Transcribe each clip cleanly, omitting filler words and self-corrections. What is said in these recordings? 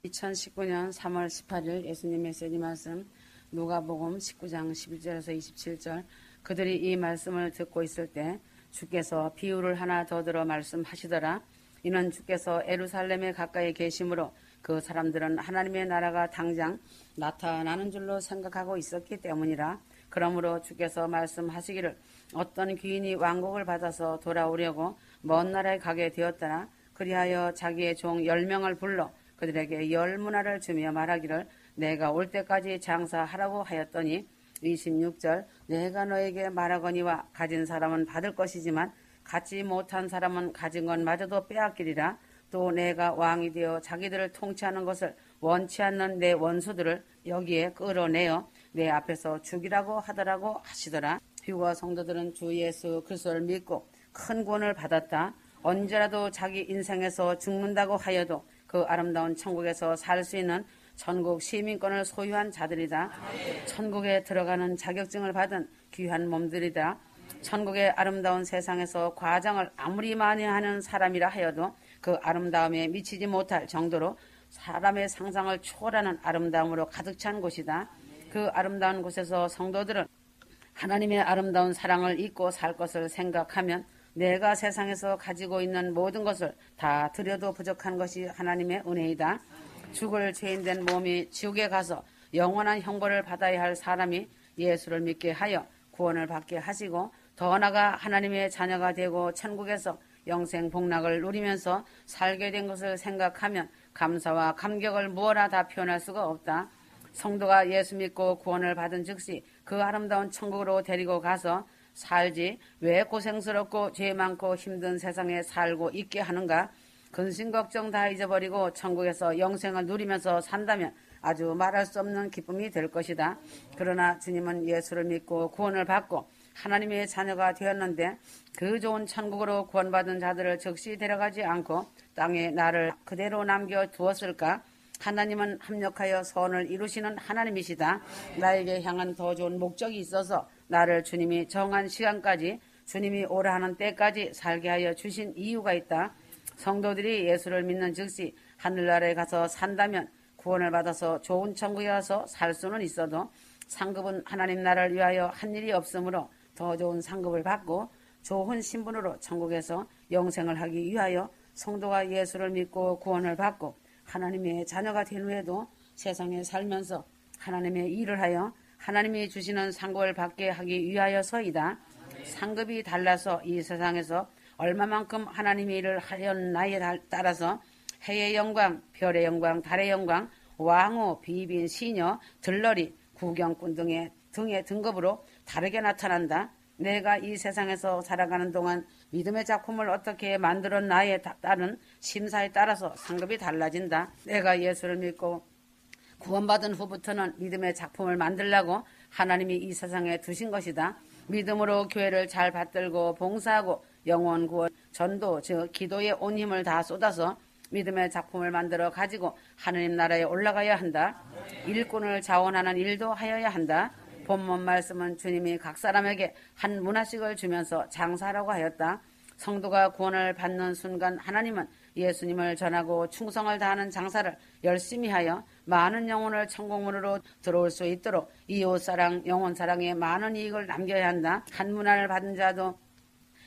2019년 3월 18일 예수님 메시지 말씀 누가복음 19장 11절에서 27절. 그들이 이 말씀을 듣고 있을 때 주께서 비유를 하나 더 들어 말씀하시더라. 이는 주께서 예루살렘에 가까이 계심으로 그 사람들은 하나님의 나라가 당장 나타나는 줄로 생각하고 있었기 때문이라. 그러므로 주께서 말씀하시기를 어떤 귀인이 왕국을 받아서 돌아오려고 먼 나라에 가게 되었더라. 그리하여 자기의 종 10명을 불러 그들에게 10문화를 주며 말하기를 내가 올 때까지 장사하라고 하였더니 26절 내가 너에게 말하거니와 가진 사람은 받을 것이지만 갖지 못한 사람은 가진 것마저도 빼앗기리라. 또 내가 왕이 되어 자기들을 통치하는 것을 원치 않는 내 원수들을 여기에 끌어내어 내 앞에서 죽이라고 하더라고 하시더라. 휴거 성도들은 주 예수 그리스도를 믿고 큰 구원을 받았다. 언제라도 자기 인생에서 죽는다고 하여도 그 아름다운 천국에서 살 수 있는 전국 시민권을 소유한 자들이다. 천국에 들어가는 자격증을 받은 귀한 몸들이다. 천국의 아름다운 세상에서 과장을 아무리 많이 하는 사람이라 하여도 그 아름다움에 미치지 못할 정도로 사람의 상상을 초월하는 아름다움으로 가득 찬 곳이다. 그 아름다운 곳에서 성도들은 하나님의 아름다운 사랑을 잊고 살 것을 생각하면 내가 세상에서 가지고 있는 모든 것을 다 드려도 부족한 것이 하나님의 은혜이다. 죽을 죄인된 몸이 지옥에 가서 영원한 형벌을 받아야 할 사람이 예수를 믿게 하여 구원을 받게 하시고 더 나아가 하나님의 자녀가 되고 천국에서 영생 복락을 누리면서 살게 된 것을 생각하면 감사와 감격을 무어라 다 표현할 수가 없다. 성도가 예수 믿고 구원을 받은 즉시 그 아름다운 천국으로 데리고 가서 살지 왜 고생스럽고 죄 많고 힘든 세상에 살고 있게 하는가. 근심 걱정 다 잊어버리고 천국에서 영생을 누리면서 산다면 아주 말할 수 없는 기쁨이 될 것이다. 그러나 주님은 예수를 믿고 구원을 받고 하나님의 자녀가 되었는데 그 좋은 천국으로 구원받은 자들을 즉시 데려가지 않고 땅에 나를 그대로 남겨두었을까? 하나님은 합력하여 선을 이루시는 하나님이시다. 나에게 향한 더 좋은 목적이 있어서 나를 주님이 정한 시간까지 주님이 오라 하는 때까지 살게 하여 주신 이유가 있다. 성도들이 예수를 믿는 즉시 하늘나라에 가서 산다면 구원을 받아서 좋은 천국에 가서 살 수는 있어도 상급은 하나님 나라를 위하여 한 일이 없으므로 더 좋은 상급을 받고 좋은 신분으로 천국에서 영생을 하기 위하여 성도가 예수를 믿고 구원을 받고 하나님의 자녀가 된 후에도 세상에 살면서 하나님의 일을 하여 하나님이 주시는 상급을 받게 하기 위하여서이다. 상급이 달라서 이 세상에서 얼마만큼 하나님의 일을 하였나에 따라서 해의 영광, 별의 영광, 달의 영광, 왕후, 비빈, 시녀, 들러리, 구경꾼 등의 등급으로 다르게 나타난다. 내가 이 세상에서 살아가는 동안 믿음의 작품을 어떻게 만들었나에 따른 심사에 따라서 상급이 달라진다. 내가 예수를 믿고 구원받은 후부터는 믿음의 작품을 만들려고 하나님이 이 세상에 두신 것이다. 믿음으로 교회를 잘 받들고 봉사하고 영혼 구원, 전도, 즉 기도에 온 힘을 다 쏟아서 믿음의 작품을 만들어 가지고 하느님 나라에 올라가야 한다. 일꾼을 자원하는 일도 하여야 한다. 본문 말씀은 주님이 각 사람에게 한 문화씩을 주면서 장사하라고 하였다. 성도가 구원을 받는 순간 하나님은 예수님을 전하고 충성을 다하는 장사를 열심히 하여 많은 영혼을 천국문으로 들어올 수 있도록 이웃사랑, 영혼사랑에 많은 이익을 남겨야 한다. 한 문화를 받은 자도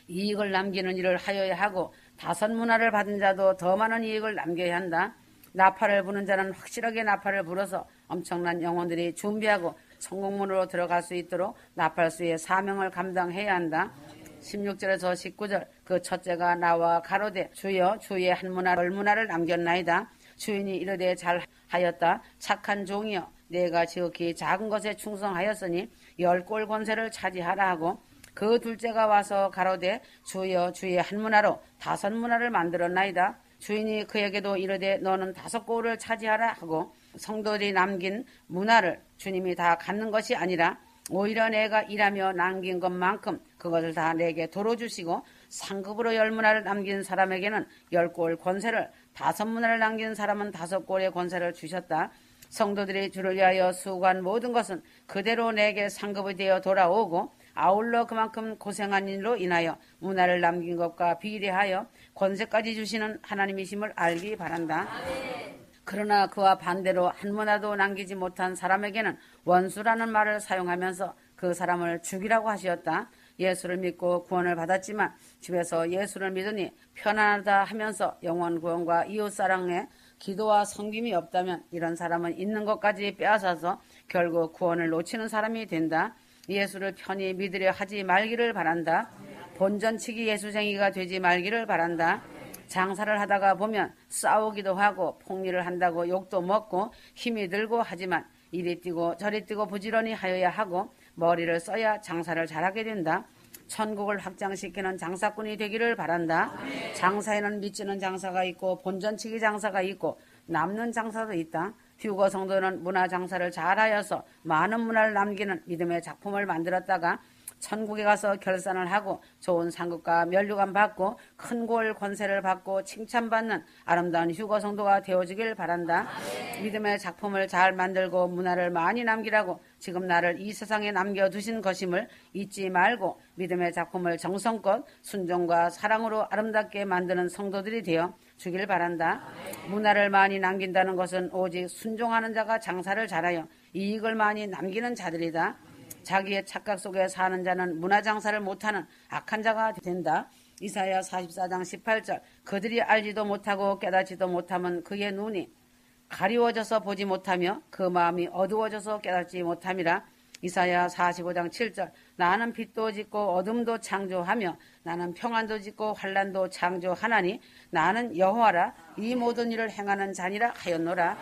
이익을 남기는 일을 하여야 하고 5문화를 받은 자도 더 많은 이익을 남겨야 한다. 나팔을 부는 자는 확실하게 나팔을 불어서 엄청난 영혼들이 준비하고 천국문으로 들어갈 수 있도록 나팔수의 사명을 감당해야 한다. 16절에서 19절 그 첫째가 나와 가로되 주여 주의 한 문화 10문화를 남겼나이다. 주인이 이르되 잘하였다. 착한 종이여 내가 지극히 작은 것에 충성하였으니 10골 권세를 차지하라 하고 그 둘째가 와서 가로되 주여 주의 한 문화로 5문화를 만들었나이다. 주인이 그에게도 이르되 너는 5골을 차지하라 하고 성도들이 남긴 문화를 주님이 다 갖는 것이 아니라 오히려 내가 일하며 남긴 것만큼 그것을 다 내게 도로 주시고 상급으로 10문화를 남긴 사람에게는 10골 권세를 5문화를 남긴 사람은 5골의 권세를 주셨다. 성도들이 주를 위하여 수고한 모든 것은 그대로 내게 상급이 되어 돌아오고 아울러 그만큼 고생한 일로 인하여 문화를 남긴 것과 비례하여 권세까지 주시는 하나님이심을 알기 바란다. 그러나 그와 반대로 한 문화도 남기지 못한 사람에게는 원수라는 말을 사용하면서 그 사람을 죽이라고 하시었다. 예수를 믿고 구원을 받았지만 집에서 예수를 믿으니 편안하다 하면서 영원 구원과 이웃사랑에 기도와 섬김이 없다면 이런 사람은 있는 것까지 빼앗아서 결국 구원을 놓치는 사람이 된다. 예수를 편히 믿으려 하지 말기를 바란다. 본전치기 예수쟁이가 되지 말기를 바란다. 장사를 하다가 보면 싸우기도 하고 폭리를 한다고 욕도 먹고 힘이 들고 하지만 이리 뛰고 저리 뛰고 부지런히 하여야 하고 머리를 써야 장사를 잘하게 된다. 천국을 확장시키는 장사꾼이 되기를 바란다. 장사에는 미치는 장사가 있고 본전치기 장사가 있고 남는 장사도 있다. 휴거 성도는 문화 장사를 잘하여서 많은 문화를 남기는 믿음의 작품을 만들었다가 천국에 가서 결산을 하고 좋은 상급과 면류관 받고 큰 골 권세를 받고 칭찬받는 아름다운 휴거 성도가 되어주길 바란다. 믿음의 작품을 잘 만들고 문화를 많이 남기라고 지금 나를 이 세상에 남겨두신 것임을 잊지 말고 믿음의 작품을 정성껏 순종과 사랑으로 아름답게 만드는 성도들이 되어 주길 바란다. 문화를 많이 남긴다는 것은 오직 순종하는 자가 장사를 잘하여 이익을 많이 남기는 자들이다. 자기의 착각 속에 사는 자는 문화장사를 못하는 악한 자가 된다. 이사야 44장 18절 그들이 알지도 못하고 깨닫지도 못하면 그의 눈이 가리워져서 보지 못하며 그 마음이 어두워져서 깨닫지 못함이라. 이사야 45장 7절 나는 빛도 짓고 어둠도 창조하며 나는 평안도 짓고 환난도 창조하나니 나는 여호와라 이 모든 일을 행하는 자니라 하였노라.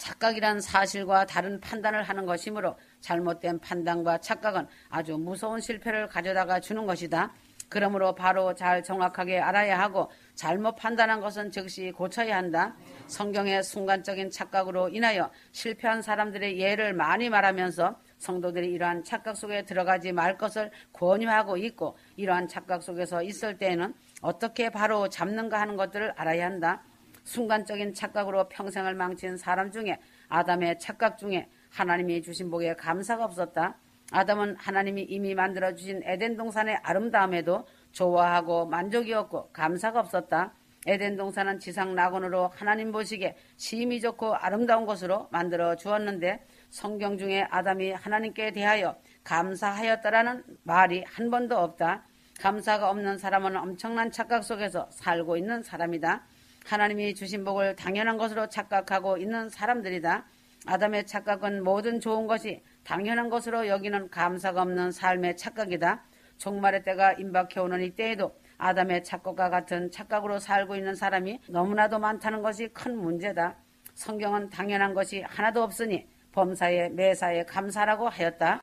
착각이란 사실과 다른 판단을 하는 것이므로 잘못된 판단과 착각은 아주 무서운 실패를 가져다가 주는 것이다. 그러므로 바로 잘 정확하게 알아야 하고 잘못 판단한 것은 즉시 고쳐야 한다. 성경의 순간적인 착각으로 인하여 실패한 사람들의 예를 많이 말하면서 성도들이 이러한 착각 속에 들어가지 말 것을 권유하고 있고 이러한 착각 속에서 있을 때에는 어떻게 바로 잡는가 하는 것들을 알아야 한다. 순간적인 착각으로 평생을 망친 사람 중에 아담의 착각 중에 하나님이 주신 복에 감사가 없었다. 아담은 하나님이 이미 만들어주신 에덴 동산의 아름다움에도 좋아하고 만족이었고 감사가 없었다. 에덴 동산은 지상 낙원으로 하나님 보시기에 심히 좋고 아름다운 것으로 만들어 주었는데 성경 중에 아담이 하나님께 대하여 감사하였다라는 말이 한 번도 없다. 감사가 없는 사람은 엄청난 착각 속에서 살고 있는 사람이다. 하나님이 주신 복을 당연한 것으로 착각하고 있는 사람들이다. 아담의 착각은 모든 좋은 것이 당연한 것으로 여기는 감사가 없는 삶의 착각이다. 종말의 때가 임박해오는 이때에도 아담의 착각과 같은 착각으로 살고 있는 사람이 너무나도 많다는 것이 큰 문제다. 성경은 당연한 것이 하나도 없으니 범사에 매사에 감사라고 하였다.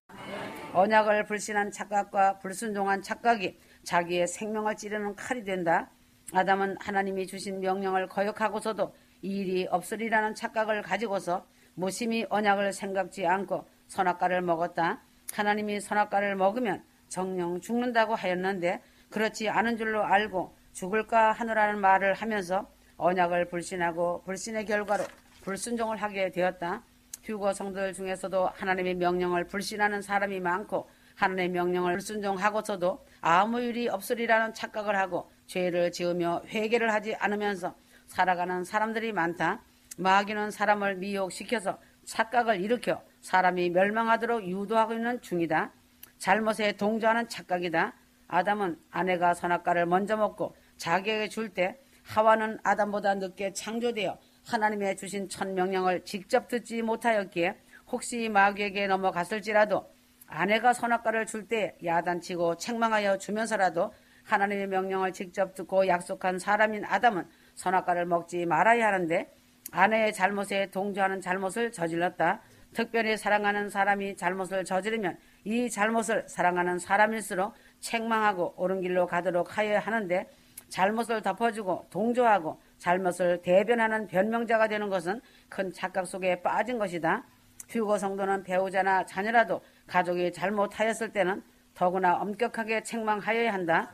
언약을 불신한 착각과 불순종한 착각이 자기의 생명을 찌르는 칼이 된다. 아담은 하나님이 주신 명령을 거역하고서도 이 일이 없으리라는 착각을 가지고서 무심히 언약을 생각지 않고 선악과를 먹었다. 하나님이 선악과를 먹으면 정령 죽는다고 하였는데 그렇지 않은 줄로 알고 죽을까 하노라는 말을 하면서 언약을 불신하고 불신의 결과로 불순종을 하게 되었다. 휴거 성도들 중에서도 하나님의 명령을 불신하는 사람이 많고 하나님의 명령을 불순종하고서도 아무 일이 없으리라는 착각을 하고 죄를 지으며 회개를 하지 않으면서 살아가는 사람들이 많다. 마귀는 사람을 미혹시켜서 착각을 일으켜 사람이 멸망하도록 유도하고 있는 중이다. 잘못에 동조하는 착각이다. 아담은 아내가 선악과를 먼저 먹고 자기에게 줄 때 하와는 아담보다 늦게 창조되어 하나님의 주신 첫 명령을 직접 듣지 못하였기에 혹시 마귀에게 넘어갔을지라도 아내가 선악과를 줄 때 야단치고 책망하여 주면서라도 하나님의 명령을 직접 듣고 약속한 사람인 아담은 선악과를 먹지 말아야 하는데 아내의 잘못에 동조하는 잘못을 저질렀다. 특별히 사랑하는 사람이 잘못을 저지르면 이 잘못을 사랑하는 사람일수록 책망하고 옳은 길로 가도록 하여야 하는데 잘못을 덮어주고 동조하고 잘못을 대변하는 변명자가 되는 것은 큰 착각 속에 빠진 것이다. 휴거 성도는 배우자나 자녀라도 가족이 잘못하였을 때는 더구나 엄격하게 책망하여야 한다.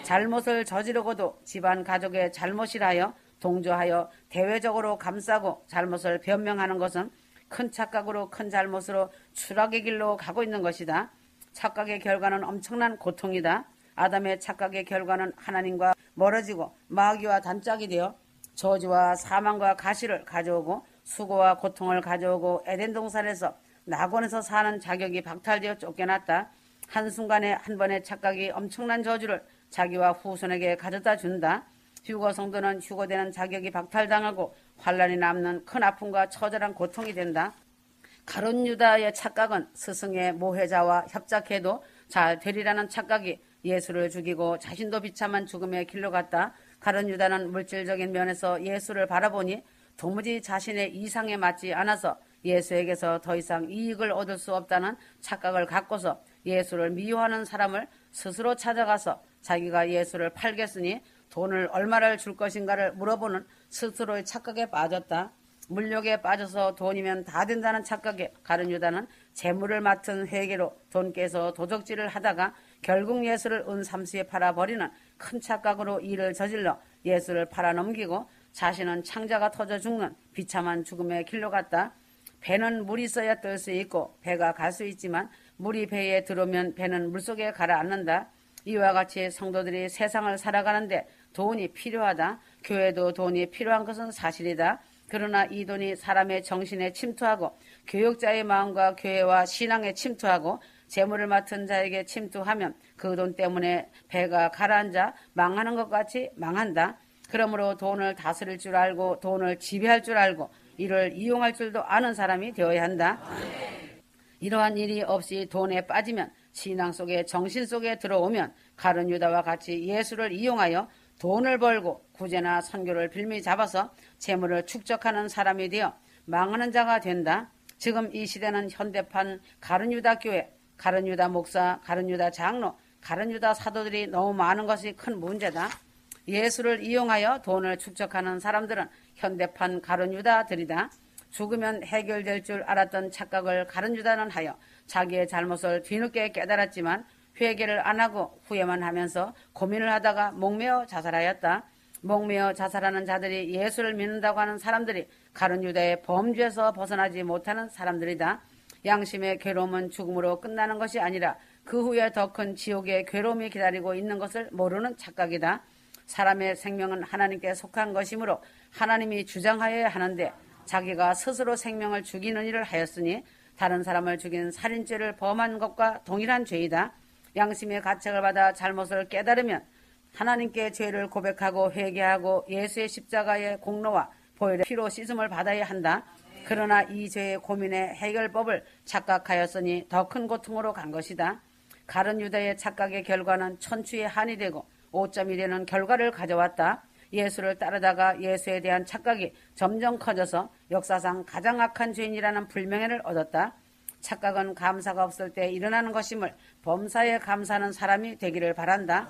잘못을 저지르고도 집안 가족의 잘못이라여 동조하여 대외적으로 감싸고 잘못을 변명하는 것은 큰 착각으로 큰 잘못으로 추락의 길로 가고 있는 것이다. 착각의 결과는 엄청난 고통이다. 아담의 착각의 결과는 하나님과 멀어지고 마귀와 단짝이 되어 저주와 사망과 가시를 가져오고 수고와 고통을 가져오고 에덴 동산에서 낙원에서 사는 자격이 박탈되어 쫓겨났다. 한순간에 한 번의 착각이 엄청난 저주를 자기와 후손에게 가져다 준다. 휴거 성도는 휴거되는 자격이 박탈당하고 환란이 남는 큰 아픔과 처절한 고통이 된다. 가룟 유다의 착각은 스승의 모해자와 협작해도 잘 되리라는 착각이 예수를 죽이고 자신도 비참한 죽음의 길로 갔다. 가룟 유다는 물질적인 면에서 예수를 바라보니 도무지 자신의 이상에 맞지 않아서 예수에게서 더 이상 이익을 얻을 수 없다는 착각을 갖고서 예수를 미워하는 사람을 스스로 찾아가서 자기가 예수를 팔겠으니 돈을 얼마를 줄 것인가를 물어보는 스스로의 착각에 빠졌다. 물욕에 빠져서 돈이면 다 된다는 착각에 가룟 유다는 재물을 맡은 회계로 돈 깨서 도적질을 하다가 결국 예수를 은삼수에 팔아버리는 큰 착각으로 일을 저질러 예수를 팔아넘기고 자신은 창자가 터져 죽는 비참한 죽음의 길로 갔다. 배는 물이 있어야 뜰 수 있고 배가 갈 수 있지만 물이 배에 들어오면 배는 물속에 가라앉는다. 이와 같이 성도들이 세상을 살아가는데 돈이 필요하다. 교회도 돈이 필요한 것은 사실이다. 그러나 이 돈이 사람의 정신에 침투하고 교역자의 마음과 교회와 신앙에 침투하고 재물을 맡은 자에게 침투하면 그 돈 때문에 배가 가라앉아 망하는 것 같이 망한다. 그러므로 돈을 다스릴 줄 알고 돈을 지배할 줄 알고 이를 이용할 줄도 아는 사람이 되어야 한다. 이러한 일이 없이 돈에 빠지면 신앙 속에 정신 속에 들어오면 가룟 유다와 같이 예수를 이용하여 돈을 벌고 구제나 선교를 빌미 잡아서 재물을 축적하는 사람이 되어 망하는 자가 된다. 지금 이 시대는 현대판 가룟 유다 교회, 가룟 유다 목사, 가룟 유다 장로, 가룟 유다 사도들이 너무 많은 것이 큰 문제다. 예수를 이용하여 돈을 축적하는 사람들은 현대판 가룟 유다들이다. 죽으면 해결될 줄 알았던 착각을 가룟 유다는 하여 자기의 잘못을 뒤늦게 깨달았지만 회개를 안 하고 후회만 하면서 고민을 하다가 목매어 자살하였다. 목매어 자살하는 자들이 예수를 믿는다고 하는 사람들이 가룟 유다의 범죄에서 벗어나지 못하는 사람들이다. 양심의 괴로움은 죽음으로 끝나는 것이 아니라 그 후에 더 큰 지옥의 괴로움이 기다리고 있는 것을 모르는 착각이다. 사람의 생명은 하나님께 속한 것이므로 하나님이 주장하여야 하는데 자기가 스스로 생명을 죽이는 일을 하였으니 다른 사람을 죽인 살인죄를 범한 것과 동일한 죄이다. 양심의 가책을 받아 잘못을 깨달으면 하나님께 죄를 고백하고 회개하고 예수의 십자가의 공로와 보혈의 피로 씻음을 받아야 한다. 그러나 이 죄의 고민의 해결법을 착각하였으니 더 큰 고통으로 간 것이다. 가룟 유다의 착각의 결과는 천추의 한이 되고 오점이 되는 결과를 가져왔다. 예수를 따르다가 예수에 대한 착각이 점점 커져서 역사상 가장 악한 죄인이라는 불명예를 얻었다. 착각은 감사가 없을 때 일어나는 것임을 범사에 감사하는 사람이 되기를 바란다.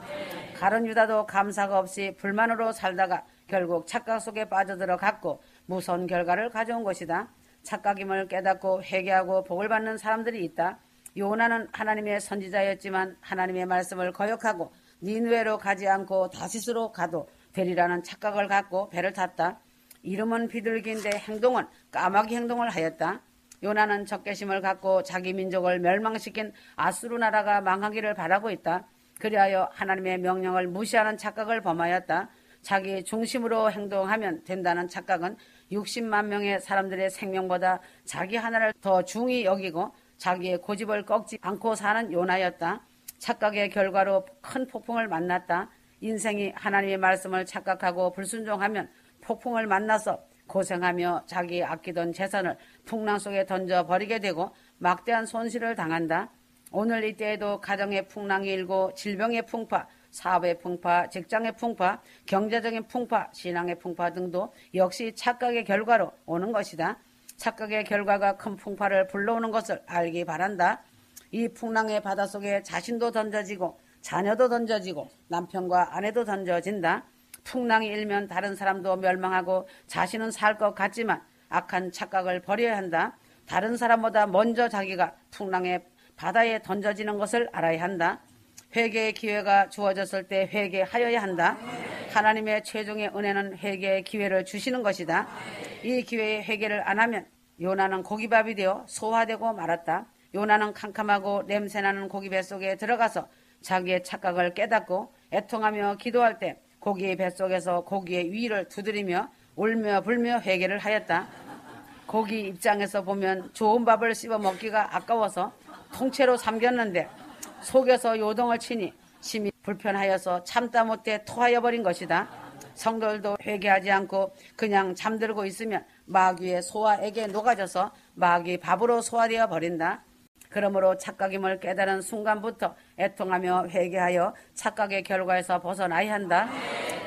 가룟 유다도 감사가 없이 불만으로 살다가 결국 착각 속에 빠져들어갔고 무서운 결과를 가져온 것이다. 착각임을 깨닫고 회개하고 복을 받는 사람들이 있다. 요나는 하나님의 선지자였지만 하나님의 말씀을 거역하고 니느웨로 가지 않고 다시스로 가도 되리라는 착각을 갖고 배를 탔다. 이름은 비둘기인데 행동은 까마귀 행동을 하였다. 요나는 적개심을 갖고 자기 민족을 멸망시킨 아수르 나라가 망하기를 바라고 있다. 그리하여 하나님의 명령을 무시하는 착각을 범하였다. 자기 중심으로 행동하면 된다는 착각은 60만 명의 사람들의 생명보다 자기 하나를 더 중히 여기고 자기의 고집을 꺾지 않고 사는 요나였다. 착각의 결과로 큰 폭풍을 만났다. 인생이 하나님의 말씀을 착각하고 불순종하면 폭풍을 만나서 고생하며 자기 아끼던 재산을 풍랑 속에 던져버리게 되고 막대한 손실을 당한다. 오늘 이때에도 가정의 풍랑이 일고 질병의 풍파, 사업의 풍파, 직장의 풍파, 경제적인 풍파, 신앙의 풍파 등도 역시 착각의 결과로 오는 것이다. 착각의 결과가 큰 풍파를 불러오는 것을 알기 바란다. 이 풍랑의 바닷속에 자신도 던져지고 자녀도 던져지고 남편과 아내도 던져진다. 풍랑이 일면 다른 사람도 멸망하고 자신은 살 것 같지만 악한 착각을 버려야 한다. 다른 사람보다 먼저 자기가 풍랑의 바다에 던져지는 것을 알아야 한다. 회개의 기회가 주어졌을 때 회개하여야 한다. 하나님의 최종의 은혜는 회개의 기회를 주시는 것이다. 이 기회에 회개를 안 하면 요나는 고기밥이 되어 소화되고 말았다. 요나는 캄캄하고 냄새나는 고기 뱃속에 들어가서 자기의 착각을 깨닫고 애통하며 기도할 때 고기의 뱃속에서 고기의 위를 두드리며 울며 불며 회개를 하였다. 고기 입장에서 보면 좋은 밥을 씹어 먹기가 아까워서 통째로 삼겼는데 속에서 요동을 치니 심히 불편하여서 참다 못해 토하여 버린 것이다. 성도들도 회개하지 않고 그냥 잠들고 있으면 마귀의 소화에게 녹아져서 마귀 밥으로 소화되어 버린다. 그러므로 착각임을 깨달은 순간부터 애통하며 회개하여 착각의 결과에서 벗어나야 한다.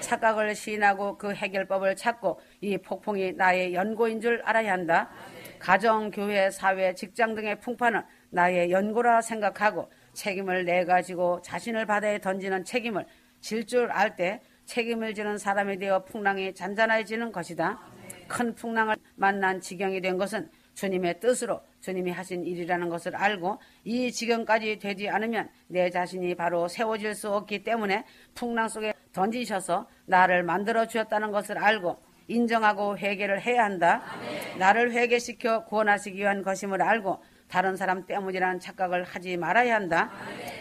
착각을 시인하고 그 해결법을 찾고 이 폭풍이 나의 연고인 줄 알아야 한다. 가정, 교회, 사회, 직장 등의 풍파는 나의 연고라 생각하고 책임을 내가지고 자신을 바다에 던지는 책임을 질 줄 알 때 책임을 지는 사람이 되어 풍랑이 잔잔해지는 것이다. 큰 풍랑을 만난 지경이 된 것은 주님의 뜻으로 주님이 하신 일이라는 것을 알고 이 지경까지 되지 않으면 내 자신이 바로 세워질 수 없기 때문에 풍랑 속에 던지셔서 나를 만들어 주셨다는 것을 알고 인정하고 회개를 해야 한다. 나를 회개시켜 구원하시기 위한 것임을 알고 다른 사람 때문이라는 착각을 하지 말아야 한다.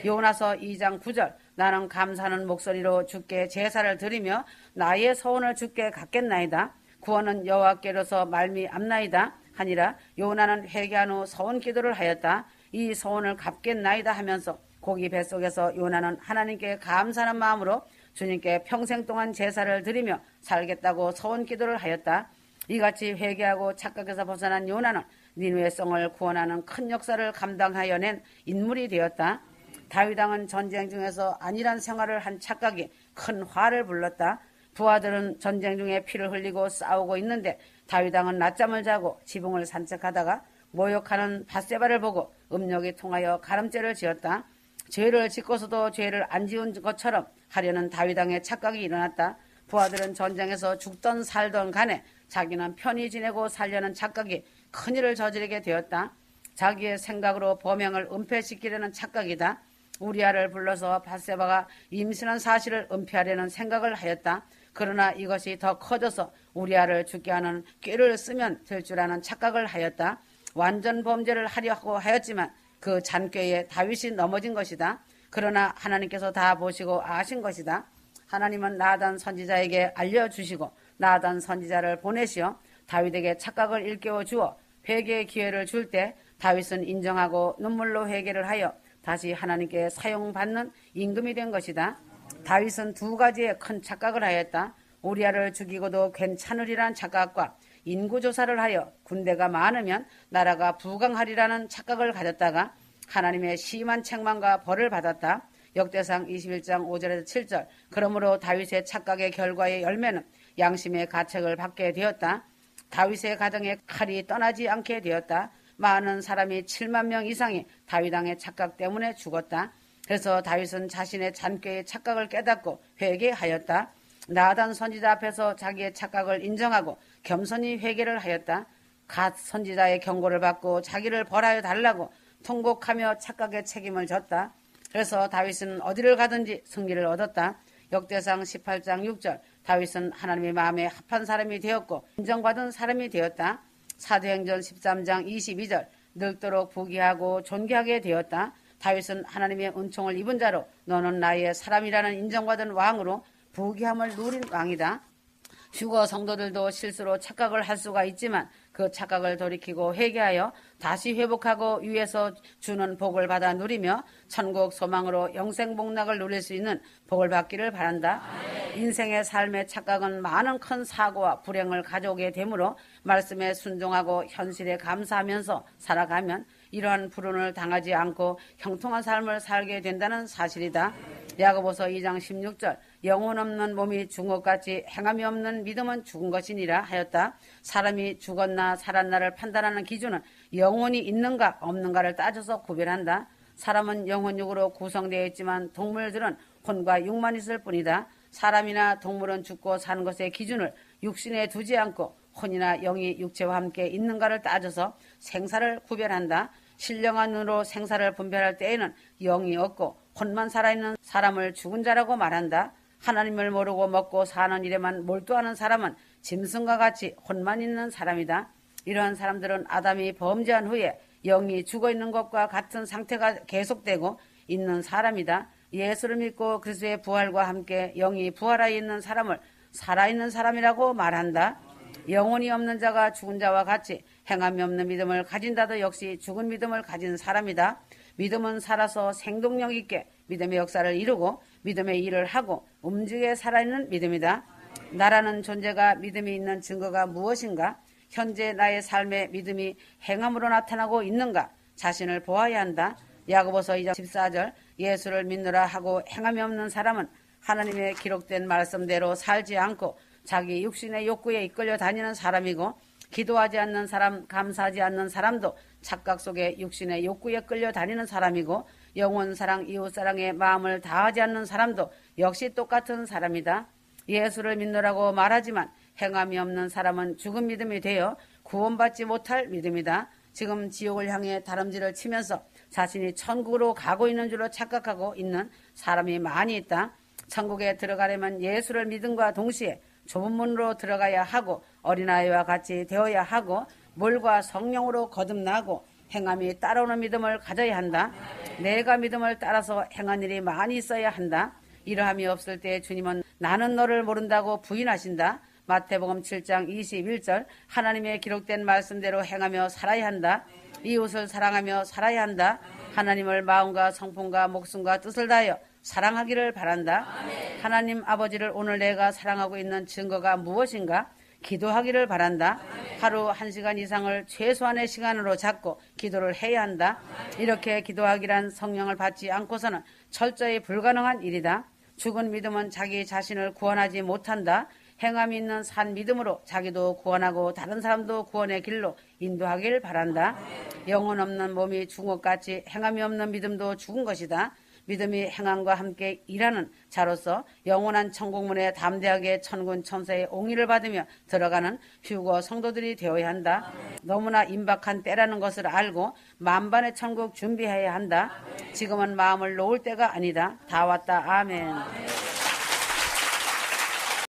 요나서 2장 9절 나는 감사하는 목소리로 주께 제사를 드리며 나의 서원을 주께 갚겠나이다. 구원은 여호와께로서 말미암나이다 하니라. 요나는 회개한 후 서원 기도를 하였다. 이 서원을 갚겠나이다 하면서 고기 뱃속에서 요나는 하나님께 감사하는 마음으로 주님께 평생 동안 제사를 드리며 살겠다고 서원 기도를 하였다. 이같이 회개하고 착각에서 벗어난 요나는 니느웨 성을 구원하는 큰 역사를 감당하여 낸 인물이 되었다. 다윗 왕은 전쟁 중에서 안일한 생활을 한 착각이 큰 화를 불렀다. 부하들은 전쟁 중에 피를 흘리고 싸우고 있는데 다윗 왕은 낮잠을 자고 지붕을 산책하다가 모욕하는 밧세바를 보고 음욕이 통하여 가늠죄를 지었다. 죄를 짓고서도 죄를 안 지은 것처럼 하려는 다윗 왕의 착각이 일어났다. 부하들은 전쟁에서 죽던 살던 간에 자기는 편히 지내고 살려는 착각이 큰일을 저지르게 되었다. 자기의 생각으로 범행을 은폐시키려는 착각이다. 우리아를 불러서 밧세바가 임신한 사실을 은폐하려는 생각을 하였다. 그러나 이것이 더 커져서 우리아를 죽게 하는 꾀를 쓰면 될 줄 아는 착각을 하였다. 완전 범죄를 하려고 하였지만 그 잔꾀에 다윗이 넘어진 것이다. 그러나 하나님께서 다 보시고 아신 것이다. 하나님은 나단 선지자에게 알려주시고 나단 선지자를 보내시어 다윗에게 착각을 일깨워 주어 회개의 기회를 줄 때 다윗은 인정하고 눈물로 회개를 하여 다시 하나님께 사용받는 임금이 된 것이다. 다윗은 두 가지의 큰 착각을 하였다. 우리아를 죽이고도 괜찮으리라는 착각과 인구조사를 하여 군대가 많으면 나라가 부강하리라는 착각을 가졌다가 하나님의 심한 책망과 벌을 받았다. 역대상 21장 5절에서 7절 그러므로 다윗의 착각의 결과의 열매는 양심의 가책을 받게 되었다. 다윗의 가정에 칼이 떠나지 않게 되었다. 많은 사람이 7만 명 이상이 다윗 왕의 착각 때문에 죽었다. 그래서 다윗은 자신의 잔꾀의 착각을 깨닫고 회개하였다. 나단 선지자 앞에서 자기의 착각을 인정하고 겸손히 회개를 하였다. 갓 선지자의 경고를 받고 자기를 벌하여 달라고 통곡하며 착각의 책임을 졌다. 그래서 다윗은 어디를 가든지 승리를 얻었다. 역대상 18장 6절 다윗은 하나님의 마음에 합한 사람이 되었고 인정받은 사람이 되었다. 사도행전 13장 22절 늙도록 부귀하고 존귀하게 되었다. 다윗은 하나님의 은총을 입은 자로 너는 나의 사람이라는 인정받은 왕으로 부귀함을 누린 왕이다. 휴거 성도들도 실수로 착각을 할 수가 있지만 그 착각을 돌이키고 회개하여 다시 회복하고 위에서 주는 복을 받아 누리며 천국 소망으로 영생 복락을 누릴 수 있는 복을 받기를 바란다. 인생의 삶의 착각은 많은 큰 사고와 불행을 가져오게 되므로 말씀에 순종하고 현실에 감사하면서 살아가면 이러한 불운을 당하지 않고 형통한 삶을 살게 된다는 사실이다. 야고보서 2장 16절 영혼 없는 몸이 죽은 것 같이 행함이 없는 믿음은 죽은 것이니라 하였다. 사람이 죽었나 살았나를 판단하는 기준은 영혼이 있는가 없는가를 따져서 구별한다. 사람은 영혼육으로 구성되어 있지만 동물들은 혼과 육만 있을 뿐이다. 사람이나 동물은 죽고 사는 것의 기준을 육신에 두지 않고 혼이나 영이 육체와 함께 있는가를 따져서 생사를 구별한다. 신령한 눈으로 생사를 분별할 때에는 영이 없고 혼만 살아있는 사람을 죽은 자라고 말한다. 하나님을 모르고 먹고 사는 일에만 몰두하는 사람은 짐승과 같이 혼만 있는 사람이다. 이러한 사람들은 아담이 범죄한 후에 영이 죽어있는 것과 같은 상태가 계속되고 있는 사람이다. 예수를 믿고 그리스도의 부활과 함께 영이 부활하여 있는 사람을 살아있는 사람이라고 말한다. 영혼이 없는 자가 죽은 자와 같이 행함이 없는 믿음을 가진다도 역시 죽은 믿음을 가진 사람이다. 믿음은 살아서 생동력 있게 믿음의 역사를 이루고 믿음의 일을 하고 움직여 살아있는 믿음이다. 나라는 존재가 믿음이 있는 증거가 무엇인가? 현재 나의 삶에 믿음이 행함으로 나타나고 있는가? 자신을 보아야 한다. 야고보서 2장 14절 예수를 믿노라 하고 행함이 없는 사람은 하나님의 기록된 말씀대로 살지 않고 자기 육신의 욕구에 이끌려 다니는 사람이고 기도하지 않는 사람, 감사하지 않는 사람도 착각 속에 육신의 욕구에 끌려 다니는 사람이고 영혼사랑, 이웃사랑에 마음을 다하지 않는 사람도 역시 똑같은 사람이다. 예수를 믿노라고 말하지만 행함이 없는 사람은 죽은 믿음이 되어 구원받지 못할 믿음이다. 지금 지옥을 향해 다름질을 치면서 자신이 천국으로 가고 있는 줄로 착각하고 있는 사람이 많이 있다. 천국에 들어가려면 예수를 믿음과 동시에 좁은 문으로 들어가야 하고 어린아이와 같이 되어야 하고 물과 성령으로 거듭나고 행함이 따라오는 믿음을 가져야 한다. 내가 믿음을 따라서 행한 일이 많이 있어야 한다. 이러함이 없을 때 주님은 나는 너를 모른다고 부인하신다. 마태복음 7장 21절 하나님의 기록된 말씀대로 행하며 살아야 한다. 이웃을 사랑하며 살아야 한다. 하나님을 마음과 성품과 목숨과 뜻을 다하여 사랑하기를 바란다. 하나님 아버지를 오늘 내가 사랑하고 있는 증거가 무엇인가? 기도하기를 바란다. 하루 1시간 이상을 최소한의 시간으로 잡고 기도를 해야 한다. 이렇게 기도하기란 성령을 받지 않고서는 철저히 불가능한 일이다. 죽은 믿음은 자기 자신을 구원하지 못한다. 행함이 있는 산 믿음으로 자기도 구원하고 다른 사람도 구원의 길로 인도하길 바란다. 영혼 없는 몸이 죽은 것 같이 행함이 없는 믿음도 죽은 것이다. 믿음이 행함과 함께 일하는 자로서 영원한 천국문에 담대하게 천군 천사의 옹의를 받으며 들어가는 휴거 성도들이 되어야 한다. 너무나 임박한 때라는 것을 알고 만반의 천국 준비해야 한다. 지금은 마음을 놓을 때가 아니다. 다 왔다. 아멘.